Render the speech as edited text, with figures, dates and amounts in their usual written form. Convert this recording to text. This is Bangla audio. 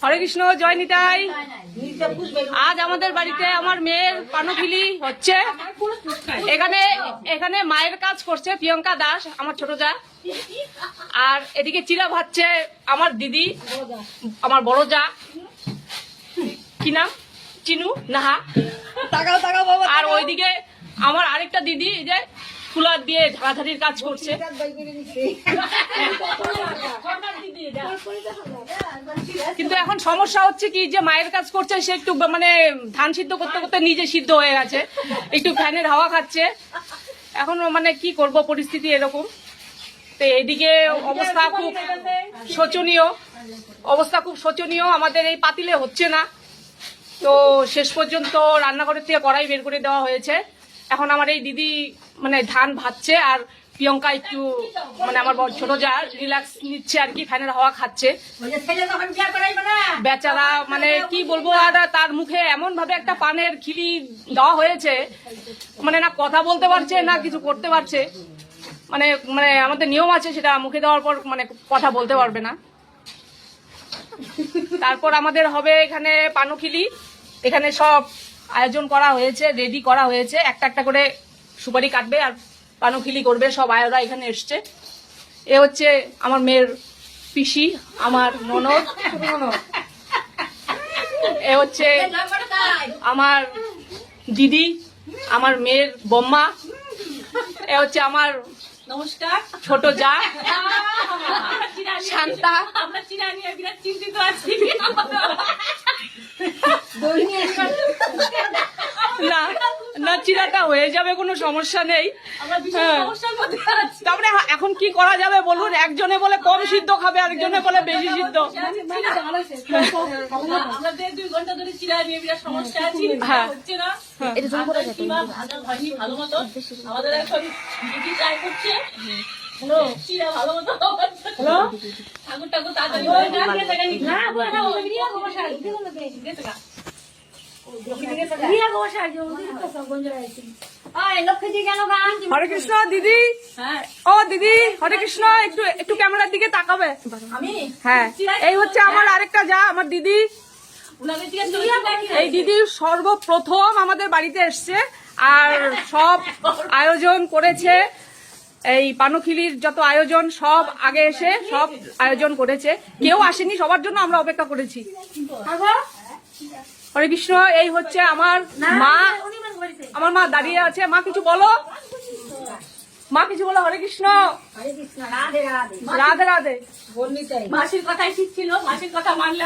হরে কৃষ্ণ, জয় নিতাই। আজ আমাদের বাড়িতে আমার মেয়ের পানখিলি হচ্ছে। এখানে এখানে মায়ের কাজ করছে প্রিয়ঙ্কা দাস, আমার ছোট যা। আর এদিকে চিরা ভাজছে আমার দিদি, আমার বড় যা। কি নাম? চিনু নাহা। আর ওইদিকে আমার আরেকটা দিদি যে কুলার দিয়ে ঝাড়াঝাড়ির কাজ করছে। কিন্তু এখন সমস্যা হচ্ছে কি, যে মায়ের কাজ করছে সে একটু মানে ধান সিদ্ধ করতে করতে নিজে সিদ্ধ হয়ে গেছে, একটু ফ্যানের হাওয়া খাচ্ছে। এখন মানে কি করব, পরিস্থিতি এরকম। তো এইদিকে অবস্থা খুব শোচনীয়, আমাদের এই পাতিলে হচ্ছে না। তো শেষ পর্যন্ত রান্নাঘরের থেকে কড়াই বের করে দেওয়া হয়েছে। এখন আমার এই দিদি মানে ধান ভাজছে, আর প্রিয়ঙ্কা একটু মানে আমার ছোট যা রিল্যাক্স নিচ্ছে আর কি, ফ্যানের হাওয়া খাচ্ছে। বেচারা মানে কি বলবো, আর তার মুখে এমন ভাবে একটা পানের খিলি দেওয়া হয়েছে, মানে না কথা বলতে পারছে না কিছু করতে পারছে। মানে মানে আমাদের নিয়ম আছে, সেটা মুখে দেওয়ার পর মানে কথা বলতে পারবে না। তারপর আমাদের হবে এখানে পানখিলি। এখানে সব আয়োজন করা হয়েছে, রেডি করা হয়েছে। একটা একটা করে সুপারি কাটবে আর পানখিলি করবে, সব আয়োরা এখানে এসছে। এ হচ্ছে আমার মেয়ের পিসি, আমার ননদ। এ হচ্ছে আমার দিদি, আমার মেয়ের বম্মা। এ হচ্ছে আমার নমস্কার ছোট যা শান্তা। আমরা চিরা নিয়ে বিরাট চিন্তিত আছি। না না, চিরাটা হয়ে যাবে, কোনো সমস্যা নেই। তারপরে এখন কি করা যাবে বলুন? একজনে বলে কম সিদ্ধ খাবে, আরেকজনে বলে বেশি সিদ্ধ। আমাদের 2 ঘন্টা ধরে চিরা নিয়ে বিরাট সমস্যা আছে, হচ্ছে না। ভালো মতো আমাদের এখন দিদি ট্রাই করছে। চিরা ভালো মতো ঠাকুর ঠাকুর তাড়াতাড়ি হরে কৃষ্ণ দিদি। ও দিদি হরে কৃষ্ণ, একটু একটু ক্যামেরার দিকে তাকাবে। হ্যাঁ, এই হচ্ছে আমার আরেকটা যা, আমার দিদি। এই দিদি সর্বপ্রথম আমাদের বাড়িতে এসছে আর সব আয়োজন করেছে। এই পানখিলির যত আয়োজন সব আগে এসে সব আয়োজন করেছে। কেউ আসেনি, সবার জন্য আমরা অপেক্ষা করেছি। হরে কৃষ্ণ। এই হচ্ছে আমার মা, আমার মা দাঁড়িয়ে আছে। মা কিছু বলো, মা কিছু বলো। হরে কৃষ্ণ, রাধে রাধে। মাসির কথাই ঠিক ছিল, মাসির কথা মানলে।